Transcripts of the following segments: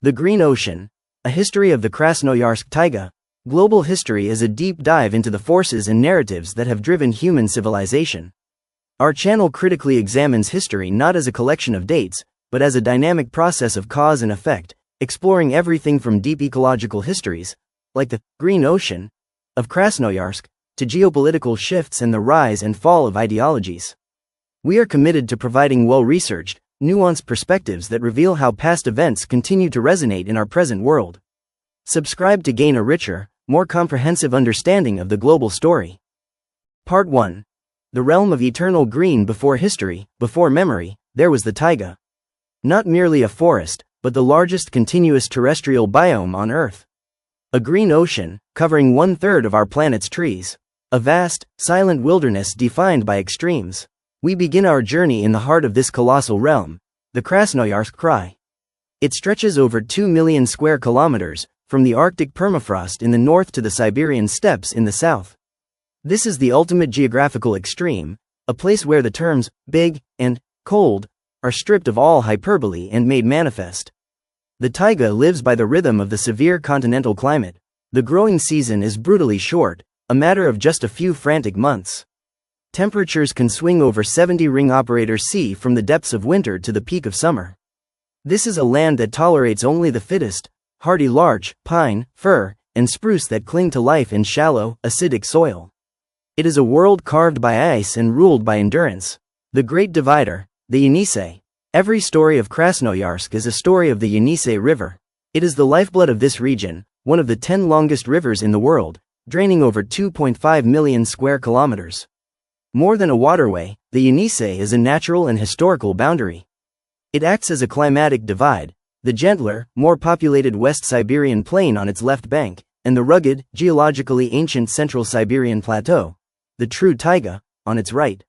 The Green Ocean, a history of the Krasnoyarsk Taiga. Global history is a deep dive into the forces and narratives that have driven human civilization. Our channel critically examines history not as a collection of dates, but as a dynamic process of cause and effect, exploring everything from deep ecological histories, like the Green Ocean of Krasnoyarsk, to geopolitical shifts and the rise and fall of ideologies. We are committed to providing well-researched, nuanced perspectives that reveal how past events continue to resonate in our present world. Subscribe to gain a richer, more comprehensive understanding of the global story. Part 1. The realm of eternal green. Before history, before memory, there was the taiga. Not merely a forest, but the largest continuous terrestrial biome on Earth. A green ocean, covering 1/3 of our planet's trees. A vast, silent wilderness defined by extremes. We begin our journey in the heart of this colossal realm, the Krasnoyarsk Krai. It stretches over 2 million square kilometers, from the Arctic permafrost in the north to the Siberian steppes in the south. This is the ultimate geographical extreme, a place where the terms big and cold are stripped of all hyperbole and made manifest. The taiga lives by the rhythm of the severe continental climate. The growing season is brutally short, a matter of just a few frantic months. Temperatures can swing over 70 ring operator C from the depths of winter to the peak of summer. This is a land that tolerates only the fittest, hardy larch, pine, fir, and spruce that cling to life in shallow, acidic soil. It is a world carved by ice and ruled by endurance. The Great Divider, the Yenisei. Every story of Krasnoyarsk is a story of the Yenisei River. It is the lifeblood of this region, one of the 10 longest rivers in the world, draining over 2.5 million square kilometers. More than a waterway, the Yenisei is a natural and historical boundary. It acts as a climatic divide, the gentler, more populated West Siberian plain on its left bank, and the rugged, geologically ancient Central Siberian Plateau, the true taiga, on its right.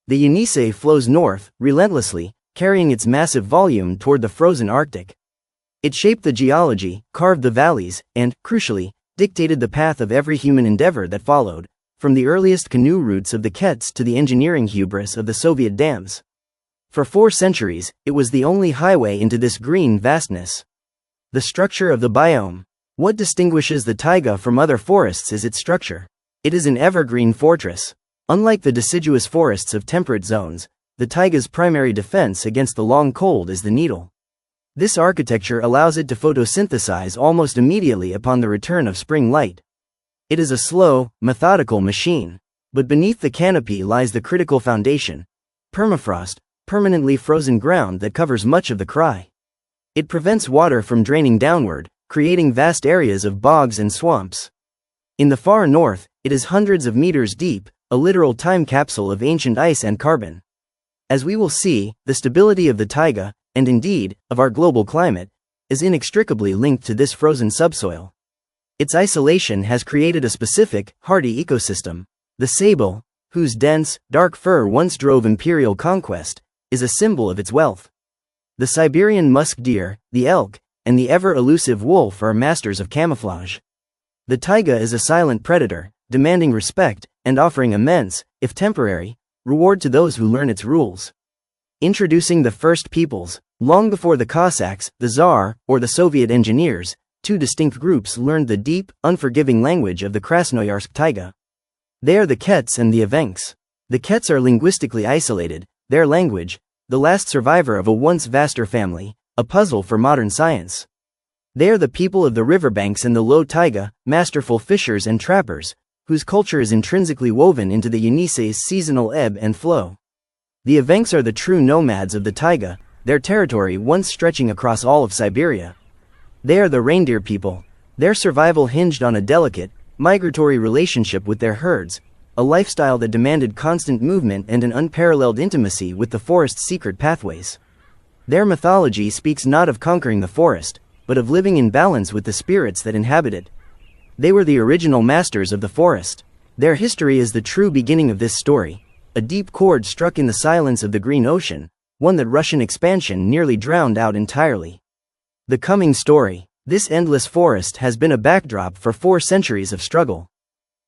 The Yenisei flows north, relentlessly, carrying its massive volume toward the frozen Arctic. It shaped the geology, carved the valleys, and, crucially, dictated the path of every human endeavor that followed, from the earliest canoe routes of the Kets to the engineering hubris of the Soviet dams. For 4 centuries, it was the only highway into this green vastness. The structure of the biome. What distinguishes the taiga from other forests is its structure. It is an evergreen fortress. Unlike the deciduous forests of temperate zones, the taiga's primary defense against the long cold is the needle. This architecture allows it to photosynthesize almost immediately upon the return of spring light. It is a slow, methodical machine. But beneath the canopy lies the critical foundation: permafrost, permanently frozen ground that covers much of the Krai. It prevents water from draining downward, creating vast areas of bogs and swamps. In the far north, it is hundreds of meters deep, a literal time capsule of ancient ice and carbon. As we will see, the stability of the taiga, and indeed, of our global climate, is inextricably linked to this frozen subsoil. Its isolation has created a specific, hardy ecosystem. The sable, whose dense, dark fur once drove imperial conquest, is a symbol of its wealth. The Siberian musk deer, the elk, and the ever-elusive wolf are masters of camouflage. The taiga is a silent predator, demanding respect, and offering immense, if temporary, reward to those who learn its rules. Introducing the first peoples. Long before the Cossacks, the Tsar, or the Soviet engineers, 2 distinct groups learned the deep, unforgiving language of the Krasnoyarsk Taiga. They are the Kets and the Evenks. The Kets are linguistically isolated, their language, the last survivor of a once vaster family, a puzzle for modern science. They are the people of the riverbanks and the low taiga, masterful fishers and trappers, whose culture is intrinsically woven into the Yenisei's seasonal ebb and flow. The Evenks are the true nomads of the taiga, their territory once stretching across all of Siberia. They are the reindeer people. Their survival hinged on a delicate, migratory relationship with their herds, a lifestyle that demanded constant movement and an unparalleled intimacy with the forest's secret pathways. Their mythology speaks not of conquering the forest, but of living in balance with the spirits that inhabit it. They were the original masters of the forest. Their history is the true beginning of this story, a deep chord struck in the silence of the Green Ocean, one that Russian expansion nearly drowned out entirely. The coming story. This endless forest has been a backdrop for 4 centuries of struggle.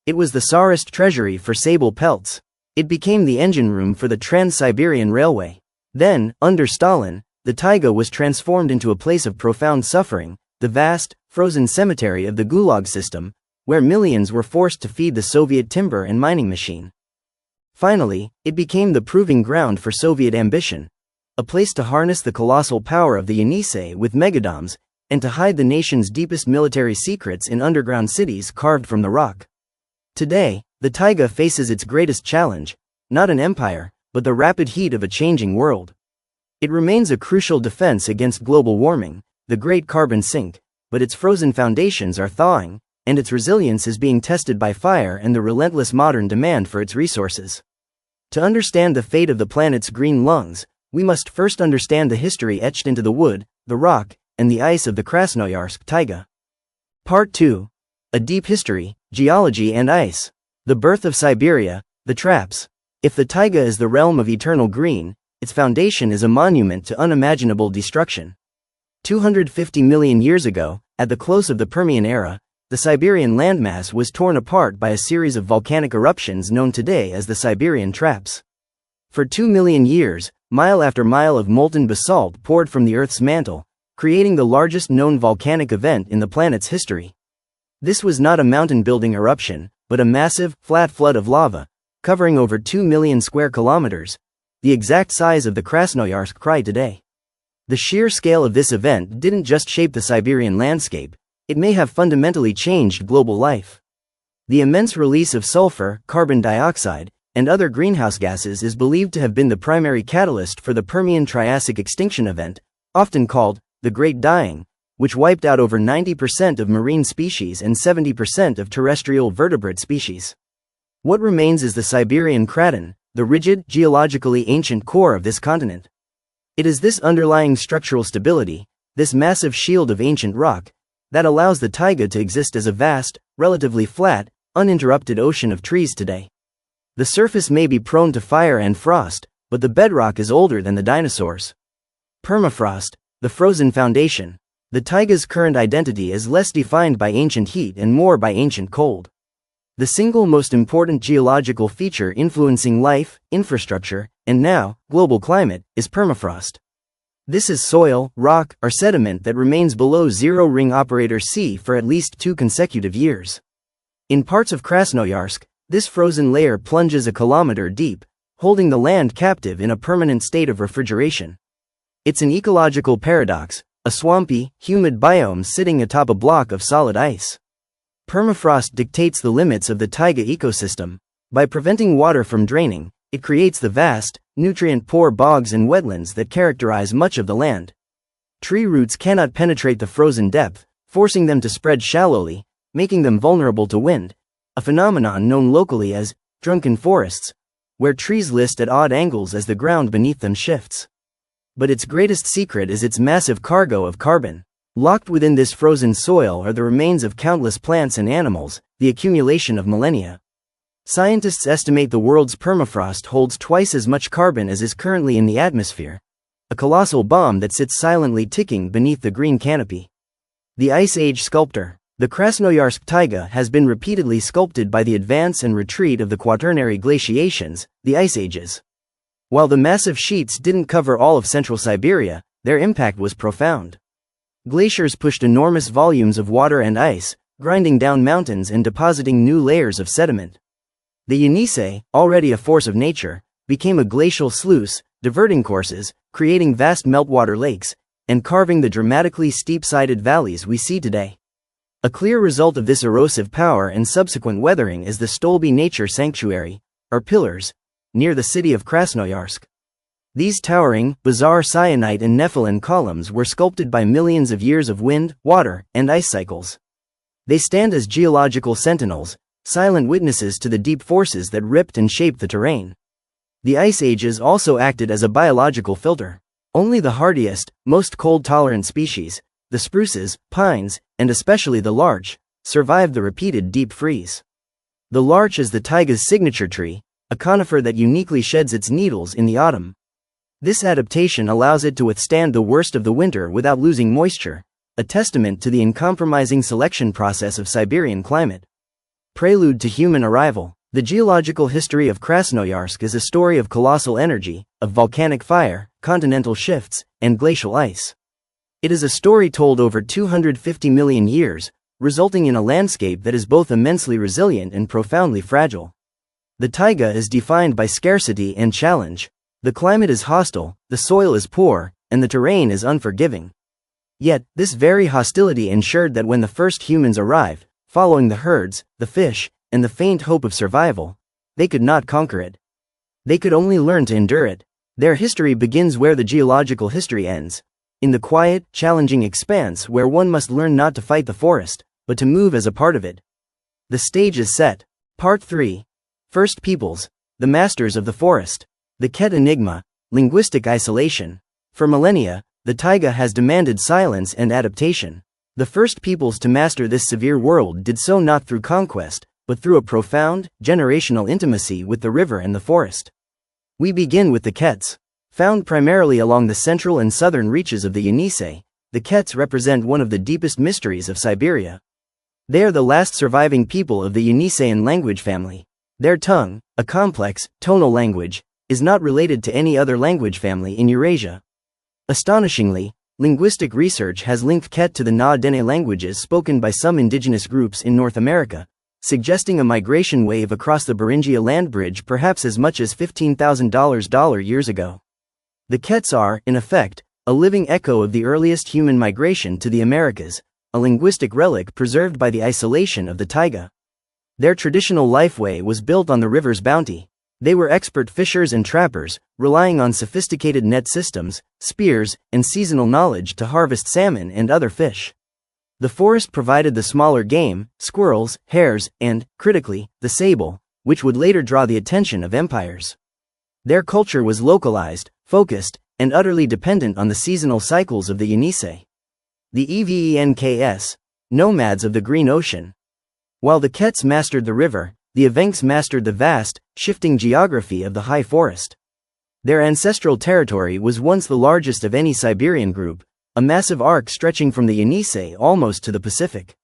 It was the Tsarist treasury for sable pelts. It became the engine room for the Trans-Siberian Railway. Then, under Stalin, the taiga was transformed into a place of profound suffering, the vast, frozen cemetery of the Gulag system, where millions were forced to feed the Soviet timber and mining machine. Finally, it became the proving ground for Soviet ambition, a place to harness the colossal power of the Yenisei with megadoms, and to hide the nation's deepest military secrets in underground cities carved from the rock. Today, the taiga faces its greatest challenge, not an empire, but the rapid heat of a changing world. It remains a crucial defense against global warming, the great carbon sink, but its frozen foundations are thawing, and its resilience is being tested by fire and the relentless modern demand for its resources. To understand the fate of the planet's green lungs, we must first understand the history etched into the wood, the rock, and the ice of the Krasnoyarsk Taiga. Part 2. A Deep History, Geology and Ice. The Birth of Siberia, the Traps. If the taiga is the realm of eternal green, its foundation is a monument to unimaginable destruction. 250 million years ago, at the close of the Permian era, the Siberian landmass was torn apart by a series of volcanic eruptions known today as the Siberian Traps. For 2 million years, mile after mile of molten basalt poured from the Earth's mantle, creating the largest known volcanic event in the planet's history. This was not a mountain-building eruption, but a massive, flat flood of lava, covering over 2 million square kilometers, the exact size of the Krasnoyarsk Krai today. The sheer scale of this event didn't just shape the Siberian landscape, it may have fundamentally changed global life. The immense release of sulfur, carbon dioxide, and other greenhouse gases is believed to have been the primary catalyst for the Permian-Triassic extinction event, often called the Great Dying, which wiped out over 90% of marine species and 70% of terrestrial vertebrate species. What remains is the Siberian Kraton, the rigid, geologically ancient core of this continent. It is this underlying structural stability, this massive shield of ancient rock, that allows the taiga to exist as a vast, relatively flat, uninterrupted ocean of trees today. The surface may be prone to fire and frost, but the bedrock is older than the dinosaurs. Permafrost, the frozen foundation. The taiga's current identity is less defined by ancient heat and more by ancient cold. The single most important geological feature influencing life, infrastructure, and now, global climate, is permafrost. This is soil, rock, or sediment that remains below zero ring operator C for at least 2 consecutive years. In parts of Krasnoyarsk, this frozen layer plunges a kilometer deep, holding the land captive in a permanent state of refrigeration. It's an ecological paradox, a swampy, humid biome sitting atop a block of solid ice. Permafrost dictates the limits of the taiga ecosystem. By preventing water from draining, it creates the vast, nutrient-poor bogs and wetlands that characterize much of the land. Tree roots cannot penetrate the frozen depth, forcing them to spread shallowly, making them vulnerable to wind, a phenomenon known locally as drunken forests, where trees list at odd angles as the ground beneath them shifts. But its greatest secret is its massive cargo of carbon. Locked within this frozen soil are the remains of countless plants and animals, the accumulation of millennia. Scientists estimate the world's permafrost holds twice as much carbon as is currently in the atmosphere, a colossal bomb that sits silently ticking beneath the green canopy. The Ice Age Sculptor. The Krasnoyarsk Taiga has been repeatedly sculpted by the advance and retreat of the Quaternary glaciations, the Ice Ages. While the massive sheets didn't cover all of central Siberia, their impact was profound. Glaciers pushed enormous volumes of water and ice, grinding down mountains and depositing new layers of sediment. The Yenisei, already a force of nature, became a glacial sluice, diverting courses, creating vast meltwater lakes, and carving the dramatically steep-sided valleys we see today. A clear result of this erosive power and subsequent weathering is the Stolby Nature Sanctuary, or pillars, near the city of Krasnoyarsk. These towering, bizarre syenite and nepheline columns were sculpted by millions of years of wind, water, and ice cycles. They stand as geological sentinels, silent witnesses to the deep forces that ripped and shaped the terrain. The ice ages also acted as a biological filter. Only the hardiest, most cold-tolerant species, the spruces, pines, and especially the larch, survived the repeated deep freeze. The larch is the taiga's signature tree, a conifer that uniquely sheds its needles in the autumn. This adaptation allows it to withstand the worst of the winter without losing moisture, a testament to the uncompromising selection process of Siberian climate. Prelude to human arrival. The geological history of Krasnoyarsk is a story of colossal energy, of volcanic fire, continental shifts, and glacial ice. It is a story told over 250 million years, resulting in a landscape that is both immensely resilient and profoundly fragile. The taiga is defined by scarcity and challenge. The climate is hostile, the soil is poor, and the terrain is unforgiving. Yet, this very hostility ensured that when the first humans arrived, following the herds, the fish, and the faint hope of survival, they could not conquer it. They could only learn to endure it. Their history begins where the geological history ends, in the quiet, challenging expanse where one must learn not to fight the forest, but to move as a part of it. The stage is set. Part 3. First Peoples, the Masters of the Forest. The Ket Enigma, Linguistic Isolation. For millennia, the taiga has demanded silence and adaptation. The first peoples to master this severe world did so not through conquest, but through a profound, generational intimacy with the river and the forest. We begin with the Kets. Found primarily along the central and southern reaches of the Yenisei, the Kets represent one of the deepest mysteries of Siberia. They are the last surviving people of the Yeniseian language family. Their tongue, a complex, tonal language, is not related to any other language family in Eurasia. Astonishingly, linguistic research has linked Ket to the Na-Dene languages spoken by some indigenous groups in North America, suggesting a migration wave across the Beringia land bridge perhaps as much as $15,000 years ago. The Kets are, in effect, a living echo of the earliest human migration to the Americas, a linguistic relic preserved by the isolation of the taiga. Their traditional lifeway was built on the river's bounty. They were expert fishers and trappers, relying on sophisticated net systems, spears, and seasonal knowledge to harvest salmon and other fish. The forest provided the smaller game, squirrels, hares, and, critically, the sable, which would later draw the attention of empires. Their culture was localized, focused, and utterly dependent on the seasonal cycles of the Yenisei. The Evenks, nomads of the Green Ocean. While the Kets mastered the river, the Evenks mastered the vast, shifting geography of the high forest. Their ancestral territory was once the largest of any Siberian group, a massive arc stretching from the Yenisei almost to the Pacific.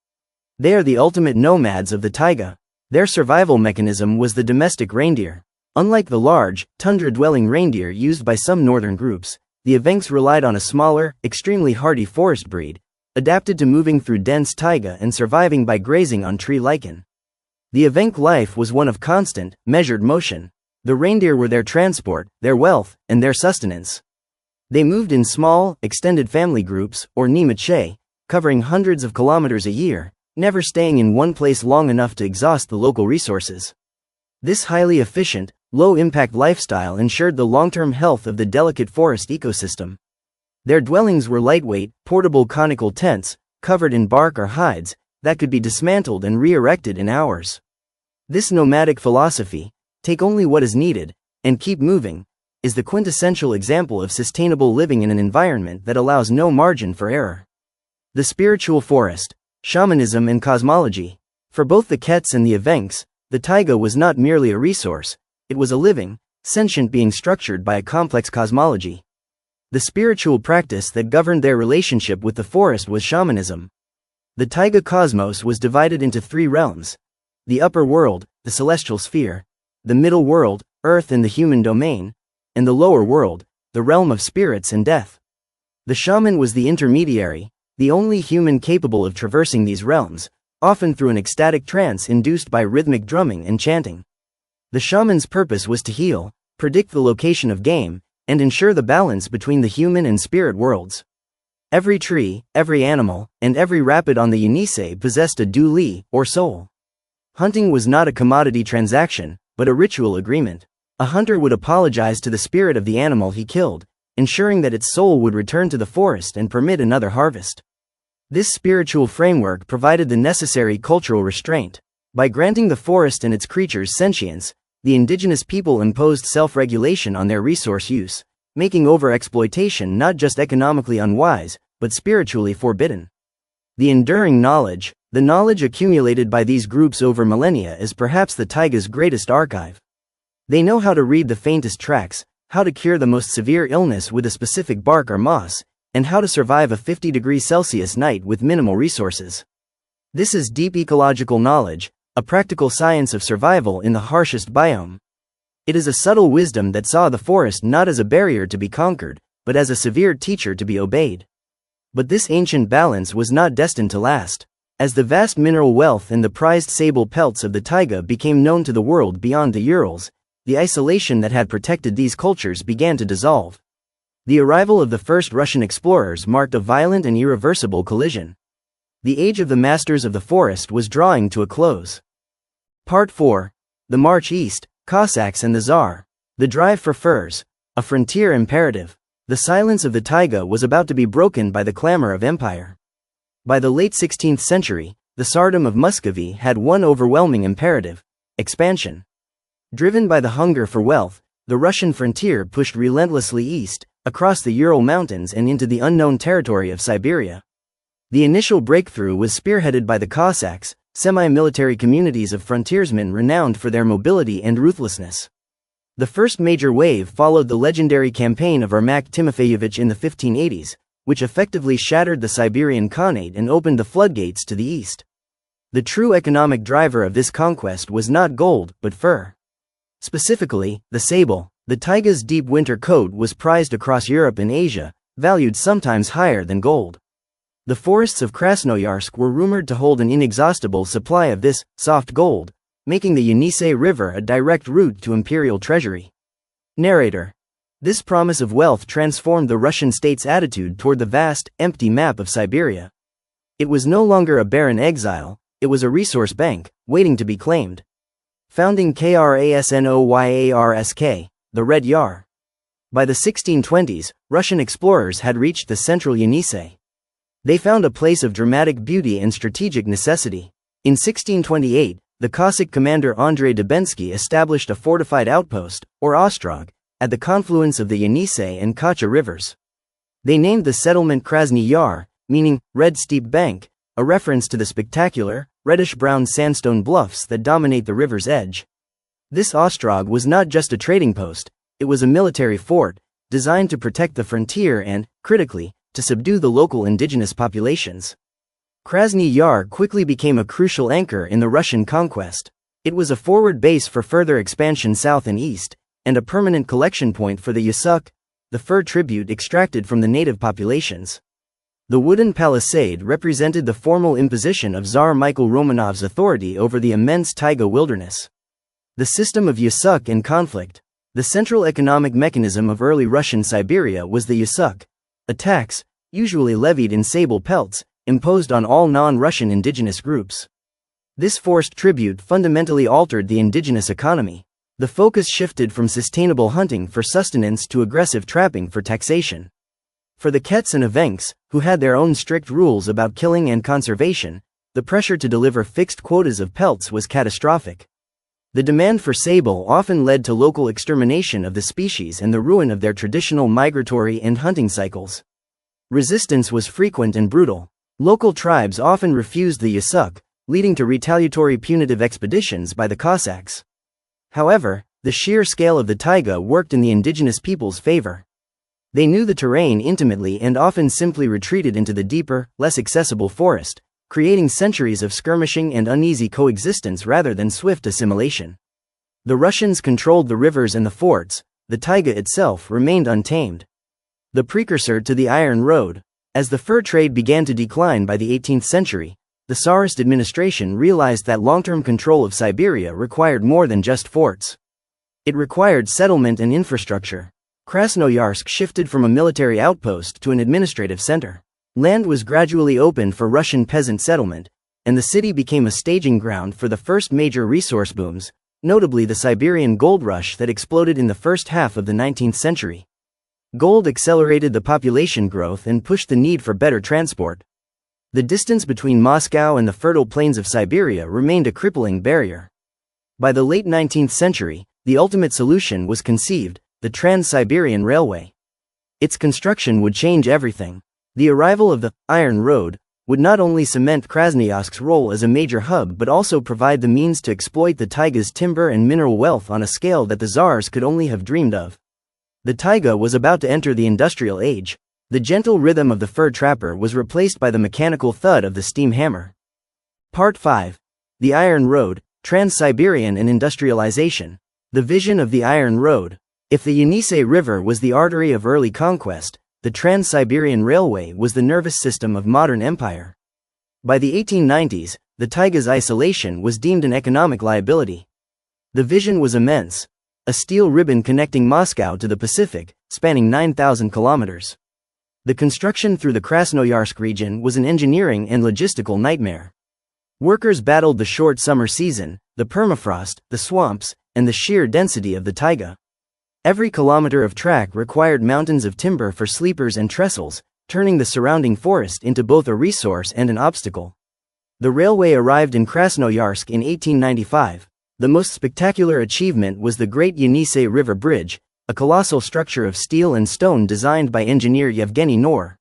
They are the ultimate nomads of the taiga. Their survival mechanism was the domestic reindeer. Unlike the large, tundra-dwelling reindeer used by some northern groups, the Evenks relied on a smaller, extremely hardy forest breed, adapted to moving through dense taiga and surviving by grazing on tree lichen. The Evenk life was one of constant, measured motion. The reindeer were their transport, their wealth, and their sustenance. They moved in small, extended family groups, or nimache, covering hundreds of kilometers a year, never staying in one place long enough to exhaust the local resources. This highly efficient, low-impact lifestyle ensured the long-term health of the delicate forest ecosystem. Their dwellings were lightweight, portable conical tents, covered in bark or hides, that could be dismantled and re-erected in hours. This nomadic philosophy, take only what is needed, and keep moving, is the quintessential example of sustainable living in an environment that allows no margin for error. The spiritual forest, shamanism and cosmology. For both the Kets and the Evenks, the taiga was not merely a resource, it was a living, sentient being structured by a complex cosmology. The spiritual practice that governed their relationship with the forest was shamanism. The taiga cosmos was divided into three realms: the upper world, the celestial sphere; the middle world, earth and the human domain; and the lower world, the realm of spirits and death. The shaman was the intermediary, the only human capable of traversing these realms, often through an ecstatic trance induced by rhythmic drumming and chanting. The shaman's purpose was to heal, predict the location of game, and ensure the balance between the human and spirit worlds. Every tree, every animal, and every rapid on the Yenisei possessed a du-li, or soul. Hunting was not a commodity transaction, but a ritual agreement. A hunter would apologize to the spirit of the animal he killed, ensuring that its soul would return to the forest and permit another harvest. This spiritual framework provided the necessary cultural restraint. By granting the forest and its creatures sentience, the indigenous people imposed self-regulation on their resource use, making overexploitation not just economically unwise, but spiritually forbidden. The enduring knowledge, the knowledge accumulated by these groups over millennia, is perhaps the taiga's greatest archive. They know how to read the faintest tracks, how to cure the most severe illness with a specific bark or moss, and how to survive a 50°C night with minimal resources. This is deep ecological knowledge, a practical science of survival in the harshest biome. It is a subtle wisdom that saw the forest not as a barrier to be conquered, but as a severe teacher to be obeyed. But this ancient balance was not destined to last. As the vast mineral wealth and the prized sable pelts of the taiga became known to the world beyond the Urals, the isolation that had protected these cultures began to dissolve. The arrival of the first Russian explorers marked a violent and irreversible collision. The age of the masters of the forest was drawing to a close. Part 4. The March East, Cossacks and the Tsar. The drive for furs. A frontier imperative. The silence of the taiga was about to be broken by the clamor of empire. By the late 16th century, the Tsardom of Muscovy had one overwhelming imperative: expansion. Driven by the hunger for wealth, the Russian frontier pushed relentlessly east, across the Ural Mountains and into the unknown territory of Siberia. The initial breakthrough was spearheaded by the Cossacks, semi-military communities of frontiersmen renowned for their mobility and ruthlessness. The first major wave followed the legendary campaign of Ermak Timofeyevich in the 1580s, which effectively shattered the Siberian Khanate and opened the floodgates to the east. The true economic driver of this conquest was not gold, but fur. Specifically, the sable. The taiga's deep winter coat was prized across Europe and Asia, valued sometimes higher than gold. The forests of Krasnoyarsk were rumored to hold an inexhaustible supply of this soft gold, making the Yenisei River a direct route to imperial treasury. Narrator. This promise of wealth transformed the Russian state's attitude toward the vast, empty map of Siberia. It was no longer a barren exile, it was a resource bank, waiting to be claimed. Founding Krasnoyarsk, the Red Yar. By the 1620s, Russian explorers had reached the central Yenisei. They found a place of dramatic beauty and strategic necessity. In 1628, the Cossack commander Andrei Dubensky established a fortified outpost, or ostrog, at the confluence of the Yenisei and Kacha rivers. They named the settlement Krasny Yar, meaning red steep bank, a reference to the spectacular, reddish-brown sandstone bluffs that dominate the river's edge. This ostrog was not just a trading post, it was a military fort, designed to protect the frontier and, critically, to subdue the local indigenous populations. Krasny Yar quickly became a crucial anchor in the Russian conquest. It was a forward base for further expansion south and east, and a permanent collection point for the yusuk, the fur tribute extracted from the native populations. The wooden palisade represented the formal imposition of Tsar Michael Romanov's authority over the immense taiga wilderness. The system of yusuk and conflict. The central economic mechanism of early Russian Siberia was the yusuk, a tax, usually levied in sable pelts, imposed on all non-Russian indigenous groups. This forced tribute fundamentally altered the indigenous economy. The focus shifted from sustainable hunting for sustenance to aggressive trapping for taxation. For the Kets and Evenks, who had their own strict rules about killing and conservation, the pressure to deliver fixed quotas of pelts was catastrophic. The demand for sable often led to local extermination of the species and the ruin of their traditional migratory and hunting cycles. Resistance was frequent and brutal. Local tribes often refused the yusuk, leading to retaliatory punitive expeditions by the Cossacks. However, the sheer scale of the taiga worked in the indigenous people's favor. They knew the terrain intimately and often simply retreated into the deeper, less accessible forest, creating centuries of skirmishing and uneasy coexistence rather than swift assimilation. The Russians controlled the rivers and the forts, the taiga itself remained untamed. The precursor to the Iron Road. As the fur trade began to decline by the 18th century, the Tsarist administration realized that long-term control of Siberia required more than just forts. It required settlement and infrastructure. Krasnoyarsk shifted from a military outpost to an administrative center. Land was gradually opened for Russian peasant settlement, and the city became a staging ground for the first major resource booms, notably the Siberian gold rush that exploded in the first half of the 19th century. Gold accelerated the population growth and pushed the need for better transport. The distance between Moscow and the fertile plains of Siberia remained a crippling barrier. By the late 19th century, the ultimate solution was conceived: the Trans-Siberian Railway. Its construction would change everything. The arrival of the Iron Road would not only cement Krasnoyarsk's role as a major hub but also provide the means to exploit the taiga's timber and mineral wealth on a scale that the Tsars could only have dreamed of. The taiga was about to enter the industrial age. The gentle rhythm of the fur trapper was replaced by the mechanical thud of the steam hammer. Part 5. The Iron Road, Trans-Siberian and Industrialization. The vision of the Iron Road. If the Yenisei River was the artery of early conquest, the Trans-Siberian Railway was the nervous system of modern empire. By the 1890s, the Taiga's isolation was deemed an economic liability. The vision was immense, a steel ribbon connecting Moscow to the Pacific, spanning 9,000 kilometers. The construction through the Krasnoyarsk region was an engineering and logistical nightmare. Workers battled the short summer season, the permafrost, the swamps, and the sheer density of the taiga. Every kilometer of track required mountains of timber for sleepers and trestles, turning the surrounding forest into both a resource and an obstacle. The railway arrived in Krasnoyarsk in 1895. The most spectacular achievement was the Great Yenisei River Bridge, a colossal structure of steel and stone designed by engineer Yevgeny Nor.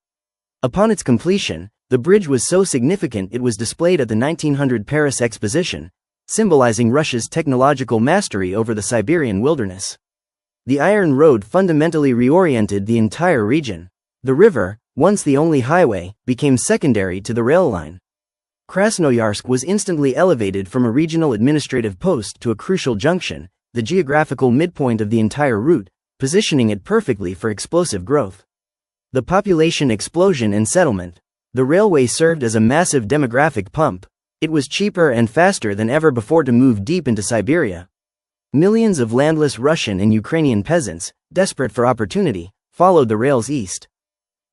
Upon its completion, the bridge was so significant it was displayed at the 1900 Paris Exposition, symbolizing Russia's technological mastery over the Siberian wilderness. The Iron Road fundamentally reoriented the entire region. The river, once the only highway, became secondary to the rail line. Krasnoyarsk was instantly elevated from a regional administrative post to a crucial junction, the geographical midpoint of the entire route, positioning it perfectly for explosive growth. The population explosion and settlement. The railway served as a massive demographic pump. It was cheaper and faster than ever before to move deep into Siberia. Millions of landless Russian and Ukrainian peasants, desperate for opportunity, followed the rails east.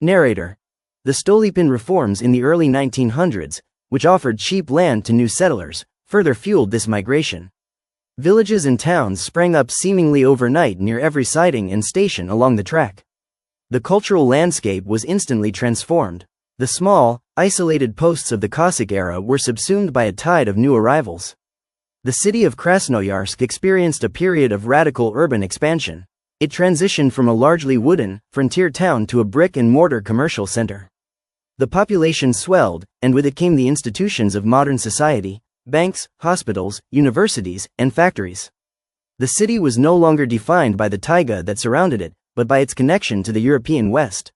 Narrator. The Stolypin reforms in the early 1900s, which offered cheap land to new settlers, further fueled this migration. Villages and towns sprang up seemingly overnight near every siding and station along the track. The cultural landscape was instantly transformed. The small, isolated posts of the Cossack era were subsumed by a tide of new arrivals. The city of Krasnoyarsk experienced a period of radical urban expansion. It transitioned from a largely wooden, frontier town to a brick-and-mortar commercial center. The population swelled, and with it came the institutions of modern society: banks, hospitals, universities, and factories. The city was no longer defined by the taiga that surrounded it, but by its connection to the European West.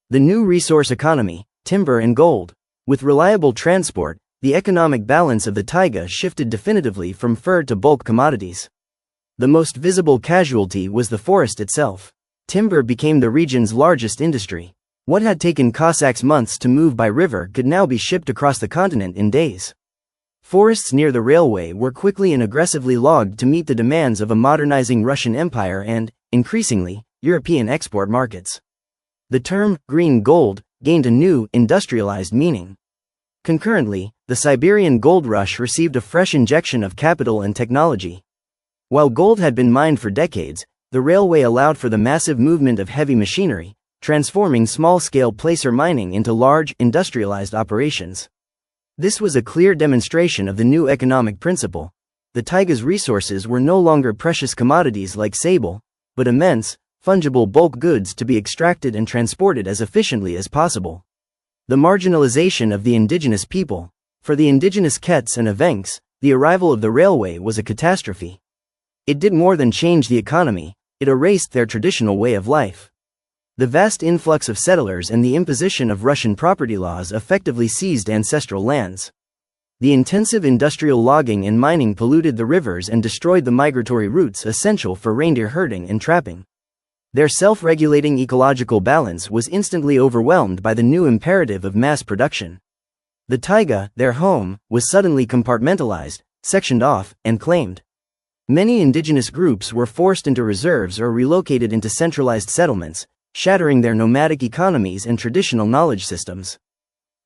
The new resource economy, timber and gold. With reliable transport, the economic balance of the taiga shifted definitively from fur to bulk commodities. The most visible casualty was the forest itself. Timber became the region's largest industry. What had taken Cossacks months to move by river could now be shipped across the continent in days. Forests near the railway were quickly and aggressively logged to meet the demands of a modernizing Russian empire and, increasingly, European export markets. The term green gold gained a new, industrialized meaning. Concurrently, the Siberian gold rush received a fresh injection of capital and technology. While gold had been mined for decades, the railway allowed for the massive movement of heavy machinery, transforming small-scale placer mining into large, industrialized operations. This was a clear demonstration of the new economic principle. The taiga's resources were no longer precious commodities like sable, but immense, fungible bulk goods to be extracted and transported as efficiently as possible. The marginalization of the indigenous people. For the indigenous Kets and Evenks, the arrival of the railway was a catastrophe. It did more than change the economy, it erased their traditional way of life. The vast influx of settlers and the imposition of Russian property laws effectively seized ancestral lands. The intensive industrial logging and mining polluted the rivers and destroyed the migratory routes essential for reindeer herding and trapping. Their self-regulating ecological balance was instantly overwhelmed by the new imperative of mass production. The taiga, their home, was suddenly compartmentalized, sectioned off, and claimed. Many indigenous groups were forced into reserves or relocated into centralized settlements, shattering their nomadic economies and traditional knowledge systems.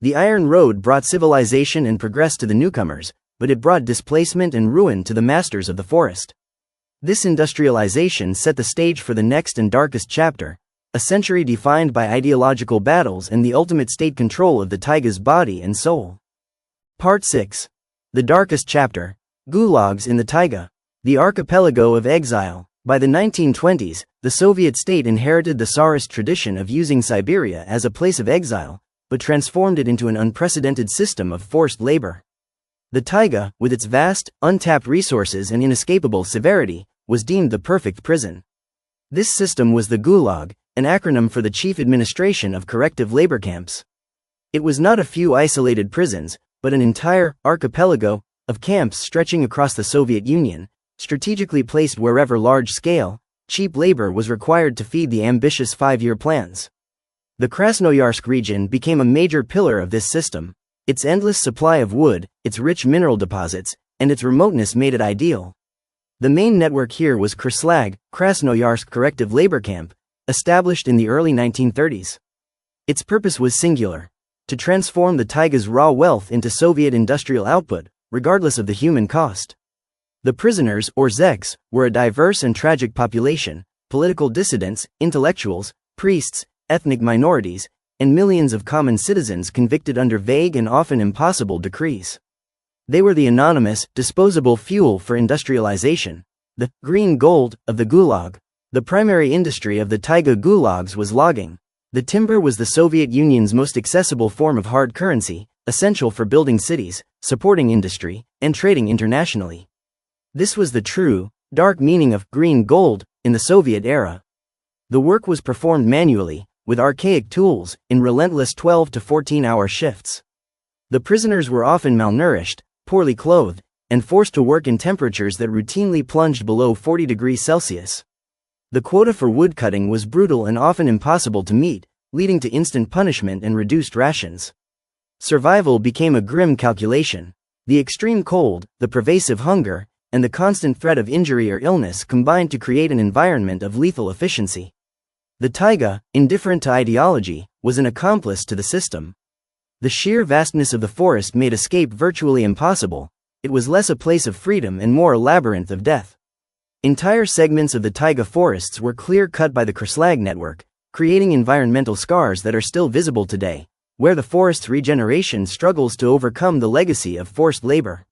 The Iron Road brought civilization and progress to the newcomers, but it brought displacement and ruin to the masters of the forest. This industrialization set the stage for the next and darkest chapter, a century defined by ideological battles and the ultimate state control of the taiga's body and soul. Part 6. The darkest chapter. Gulags in the taiga. The archipelago of exile. By the 1920s, the Soviet state inherited the Tsarist tradition of using Siberia as a place of exile, but transformed it into an unprecedented system of forced labor. The taiga, with its vast, untapped resources and inescapable severity, was deemed the perfect prison. This system was the Gulag, an acronym for the Chief Administration of Corrective Labor Camps. It was not a few isolated prisons, but an entire archipelago of camps stretching across the Soviet Union, strategically placed wherever large-scale, cheap labor was required to feed the ambitious 5-year plans. The Krasnoyarsk region became a major pillar of this system. Its endless supply of wood, its rich mineral deposits, and its remoteness made it ideal. The main network here was Krasnoyarsk Corrective Labor Camp, established in the early 1930s. Its purpose was singular: to transform the taiga's raw wealth into Soviet industrial output, regardless of the human cost. The prisoners, or zeks, were a diverse and tragic population: political dissidents, intellectuals, priests, ethnic minorities, and millions of common citizens convicted under vague and often impossible decrees. They were the anonymous, disposable fuel for industrialization, the green gold of the gulag. The primary industry of the taiga gulags was logging. The timber was the Soviet Union's most accessible form of hard currency, essential for building cities, supporting industry, and trading internationally. This was the true, dark meaning of green gold in the Soviet era. The work was performed manually, with archaic tools, in relentless 12 to 14-hour shifts. The prisoners were often malnourished, poorly clothed, and forced to work in temperatures that routinely plunged below 40 degrees Celsius. The quota for woodcutting was brutal and often impossible to meet, leading to instant punishment and reduced rations. Survival became a grim calculation. The extreme cold, the pervasive hunger, and the constant threat of injury or illness combined to create an environment of lethal efficiency. The taiga, indifferent to ideology, was an accomplice to the system. The sheer vastness of the forest made escape virtually impossible. It was less a place of freedom and more a labyrinth of death. Entire segments of the taiga forests were clear-cut by the Krasnoyarsk network, creating environmental scars that are still visible today, where the forest's regeneration struggles to overcome the legacy of forced labor.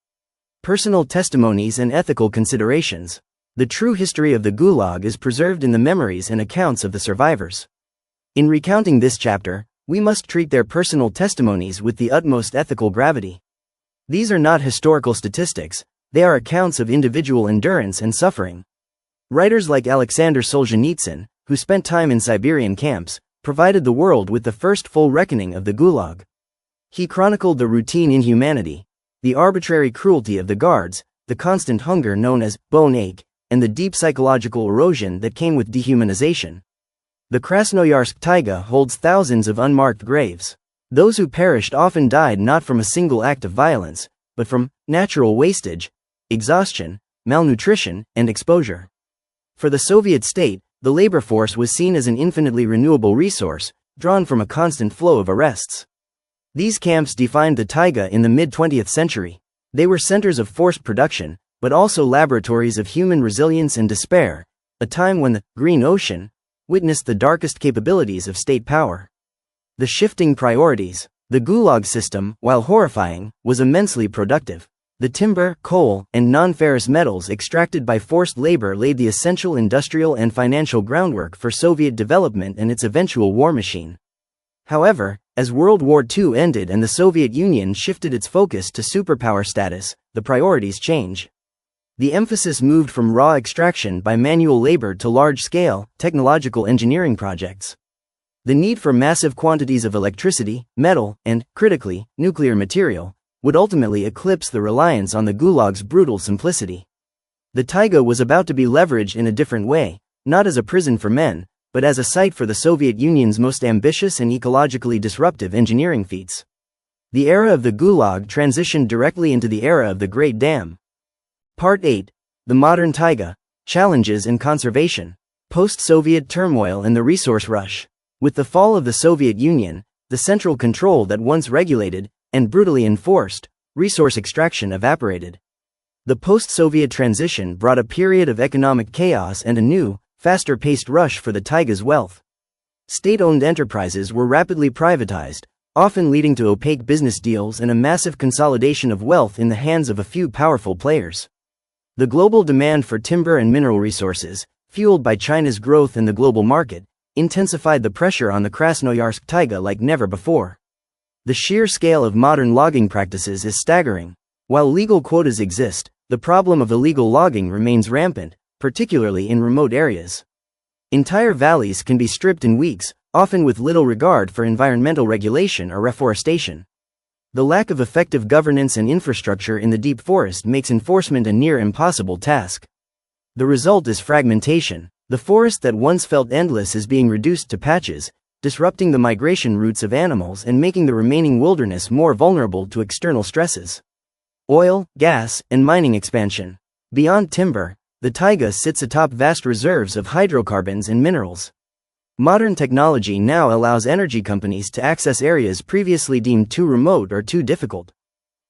Personal testimonies and ethical considerations. The true history of the Gulag is preserved in the memories and accounts of the survivors. In recounting this chapter, we must treat their personal testimonies with the utmost ethical gravity. These are not historical statistics, they are accounts of individual endurance and suffering. Writers like Alexander Solzhenitsyn, who spent time in Siberian camps, provided the world with the first full reckoning of the Gulag. He chronicled the routine inhumanity, the arbitrary cruelty of the guards, the constant hunger known as bone ache, and the deep psychological erosion that came with dehumanization. The Krasnoyarsk Taiga holds thousands of unmarked graves. Those who perished often died not from a single act of violence, but from natural wastage, exhaustion, malnutrition, and exposure. For the Soviet state, the labor force was seen as an infinitely renewable resource, drawn from a constant flow of arrests. These camps defined the taiga in the mid-20th century. They were centers of forced production, but also laboratories of human resilience and despair, a time when the Green Ocean witnessed the darkest capabilities of state power. The shifting priorities. The Gulag system, while horrifying, was immensely productive. The timber, coal, and non-ferrous metals extracted by forced labor laid the essential industrial and financial groundwork for Soviet development and its eventual war machine. However, as World War II ended and the Soviet Union shifted its focus to superpower status, the priorities changed. The emphasis moved from raw extraction by manual labor to large-scale, technological engineering projects. The need for massive quantities of electricity, metal, and, critically, nuclear material, would ultimately eclipse the reliance on the Gulag's brutal simplicity. The taiga was about to be leveraged in a different way, not as a prison for men, but as a site for the Soviet Union's most ambitious and ecologically disruptive engineering feats. The era of the Gulag transitioned directly into the era of the Great Dam. Part 8. The Modern Taiga, Challenges in Conservation. Post-Soviet Turmoil and the Resource Rush. With the fall of the Soviet Union, the central control that once regulated, and brutally enforced, resource extraction evaporated. The post-Soviet transition brought a period of economic chaos and a new, faster-paced rush for the taiga's wealth. State-owned enterprises were rapidly privatized, often leading to opaque business deals and a massive consolidation of wealth in the hands of a few powerful players. The global demand for timber and mineral resources, fueled by China's growth in the global market, intensified the pressure on the Krasnoyarsk Taiga like never before. The sheer scale of modern logging practices is staggering. While legal quotas exist, the problem of illegal logging remains rampant, particularly in remote areas. Entire valleys can be stripped in weeks, often with little regard for environmental regulation or reforestation. The lack of effective governance and infrastructure in the deep forest makes enforcement a near impossible task. The result is fragmentation. The forest that once felt endless is being reduced to patches, disrupting the migration routes of animals and making the remaining wilderness more vulnerable to external stresses. Oil, gas, and mining expansion. Beyond timber, the taiga sits atop vast reserves of hydrocarbons and minerals. Modern technology now allows energy companies to access areas previously deemed too remote or too difficult.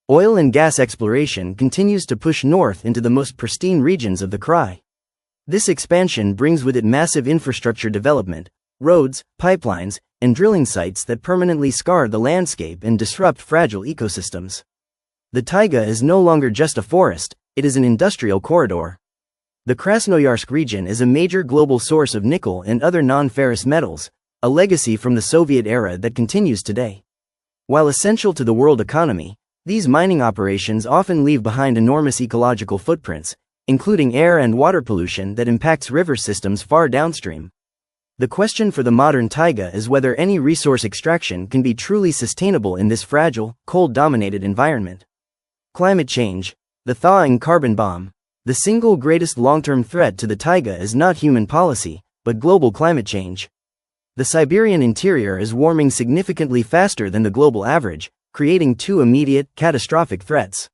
Oil and gas exploration continues to push north into the most pristine regions of the Krai. This expansion brings with it massive infrastructure development, roads, pipelines, and drilling sites that permanently scar the landscape and disrupt fragile ecosystems. The taiga is no longer just a forest, it is an industrial corridor. The Krasnoyarsk region is a major global source of nickel and other non-ferrous metals, a legacy from the Soviet era that continues today. While essential to the world economy, these mining operations often leave behind enormous ecological footprints, including air and water pollution that impacts river systems far downstream. The question for the modern taiga is whether any resource extraction can be truly sustainable in this fragile, cold-dominated environment. Climate change, the thawing carbon bomb. The single greatest long-term threat to the taiga is not human policy, but global climate change. The Siberian interior is warming significantly faster than the global average, creating two immediate, catastrophic threats.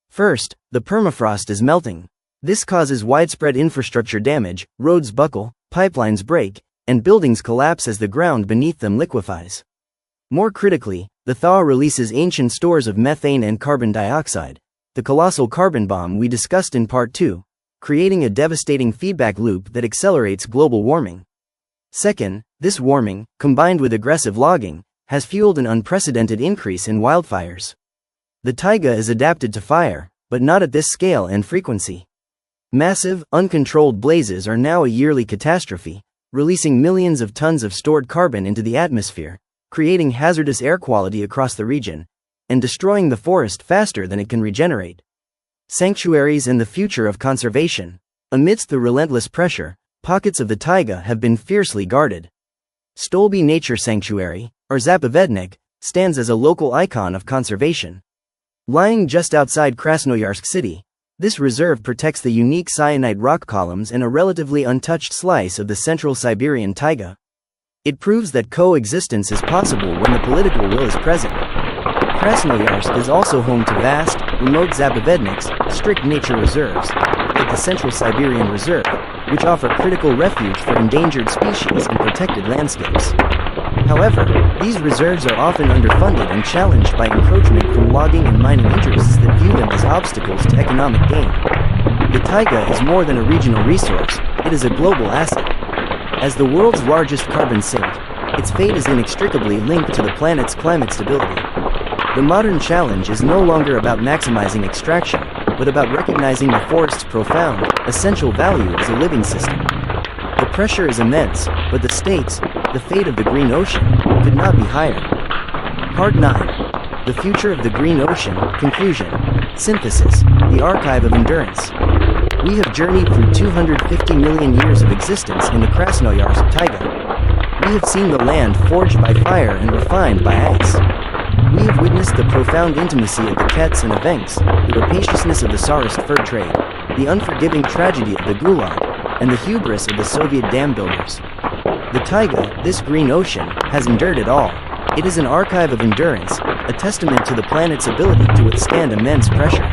First, the permafrost is melting. This causes widespread infrastructure damage, roads buckle, pipelines break, and buildings collapse as the ground beneath them liquefies. More critically, the thaw releases ancient stores of methane and carbon dioxide, the colossal carbon bomb we discussed in Part 2, creating a devastating feedback loop that accelerates global warming. Second, this warming, combined with aggressive logging, has fueled an unprecedented increase in wildfires. The taiga is adapted to fire, but not at this scale and frequency. Massive, uncontrolled blazes are now a yearly catastrophe, releasing millions of tons of stored carbon into the atmosphere, creating hazardous air quality across the region, and destroying the forest faster than it can regenerate. Sanctuaries and the future of conservation. Amidst the relentless pressure, pockets of the taiga have been fiercely guarded. Stolby Nature Sanctuary, or Zapovednik, stands as a local icon of conservation. Lying just outside Krasnoyarsk city, this reserve protects the unique syenite rock columns and a relatively untouched slice of the central Siberian taiga. It proves that coexistence is possible when the political will is present. Krasnoyarsk is also home to vast, remote zapovedniks, strict nature reserves, like the Central Siberian Reserve, which offer critical refuge for endangered species and protected landscapes. However, these reserves are often underfunded and challenged by encroachment from logging and mining interests that view them as obstacles to economic gain. The taiga is more than a regional resource, it is a global asset. As the world's largest carbon sink, its fate is inextricably linked to the planet's climate stability. The modern challenge is no longer about maximizing extraction, but about recognizing the forest's profound, essential value as a living system. The pressure is immense, but the stakes, the fate of the Green Ocean, could not be higher. Part 9. The Future of the Green Ocean, Conclusion. Synthesis, the Archive of Endurance. We have journeyed through 250 million years of existence in the Krasnoyarsk Taiga. We have seen the land forged by fire and refined by ice. We have witnessed the profound intimacy of the Kets and Evenks, the rapaciousness of the Tsarist fur trade, the unforgiving tragedy of the Gulag, and the hubris of the Soviet dam builders. The taiga, this green ocean, has endured it all. It is an archive of endurance, a testament to the planet's ability to withstand immense pressure.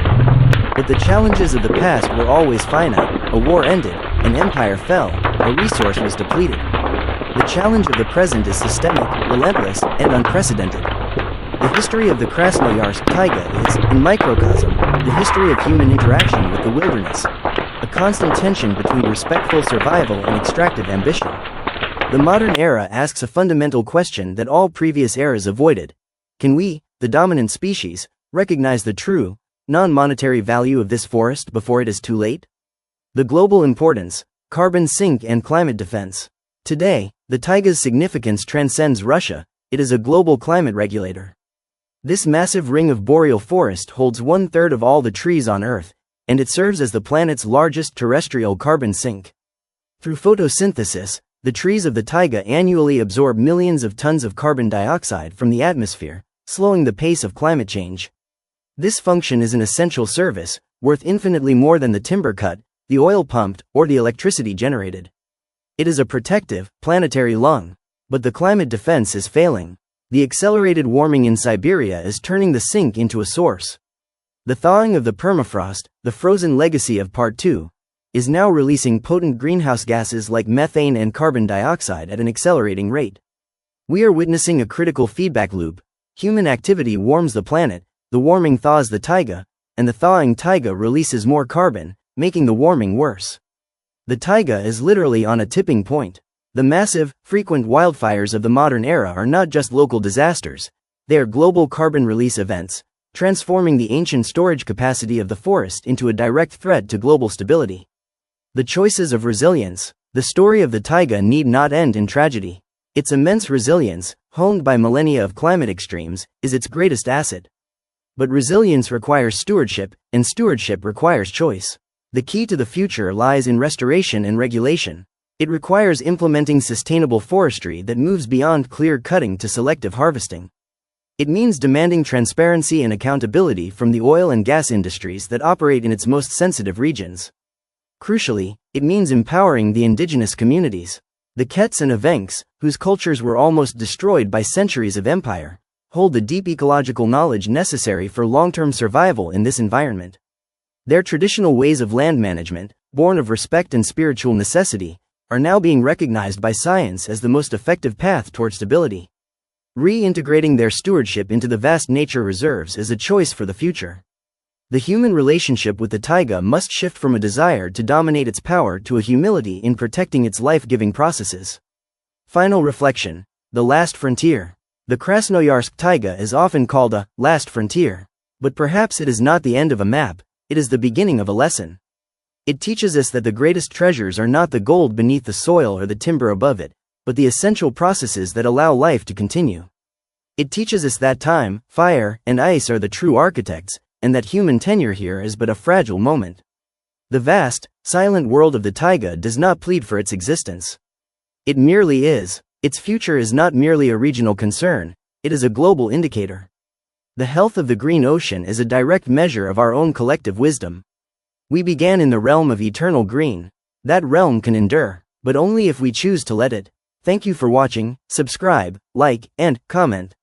But the challenges of the past were always finite. A war ended, an empire fell, a resource was depleted. The challenge of the present is systemic, relentless, and unprecedented. The history of the Krasnoyarsk Taiga is, in microcosm, the history of human interaction with the wilderness, a constant tension between respectful survival and extractive ambition. The modern era asks a fundamental question that all previous eras avoided. Can we, the dominant species, recognize the true, non-monetary value of this forest before it is too late? The global importance, carbon sink and climate defense. Today, the taiga's significance transcends Russia, it is a global climate regulator. This massive ring of boreal forest holds 1/3 of all the trees on Earth, and it serves as the planet's largest terrestrial carbon sink. Through photosynthesis, the trees of the taiga annually absorb millions of tons of carbon dioxide from the atmosphere, slowing the pace of climate change. This function is an essential service, worth infinitely more than the timber cut, the oil pumped, or the electricity generated. It is a protective, planetary lung. But the climate defense is failing. The accelerated warming in Siberia is turning the sink into a source. The thawing of the permafrost, the frozen legacy of Part 2, is now releasing potent greenhouse gases like methane and carbon dioxide at an accelerating rate. We are witnessing a critical feedback loop. Human activity warms the planet, the warming thaws the taiga, and the thawing taiga releases more carbon, making the warming worse. The taiga is literally on a tipping point. The massive, frequent wildfires of the modern era are not just local disasters, they are global carbon release events, transforming the ancient storage capacity of the forest into a direct threat to global stability. The choices of resilience. The story of the taiga need not end in tragedy. Its immense resilience, honed by millennia of climate extremes, is its greatest asset. But resilience requires stewardship, and stewardship requires choice. The key to the future lies in restoration and regulation. It requires implementing sustainable forestry that moves beyond clear cutting to selective harvesting. It means demanding transparency and accountability from the oil and gas industries that operate in its most sensitive regions. Crucially, it means empowering the indigenous communities. The Kets and Evenks, whose cultures were almost destroyed by centuries of empire, hold the deep ecological knowledge necessary for long-term survival in this environment. Their traditional ways of land management, born of respect and spiritual necessity, are now being recognized by science as the most effective path toward stability. Reintegrating their stewardship into the vast nature reserves is a choice for the future. The human relationship with the taiga must shift from a desire to dominate its power to a humility in protecting its life-giving processes. Final reflection. The last frontier. The Krasnoyarsk Taiga is often called a last frontier. But perhaps it is not the end of a map, it is the beginning of a lesson. It teaches us that the greatest treasures are not the gold beneath the soil or the timber above it, but the essential processes that allow life to continue. It teaches us that time, fire, and ice are the true architects, and that human tenure here is but a fragile moment. The vast, silent world of the taiga does not plead for its existence. It merely is. Its future is not merely a regional concern, it is a global indicator. The health of the green ocean is a direct measure of our own collective wisdom. We began in the realm of eternal green. That realm can endure, but only if we choose to let it. Thank you for watching. Subscribe, like, and comment.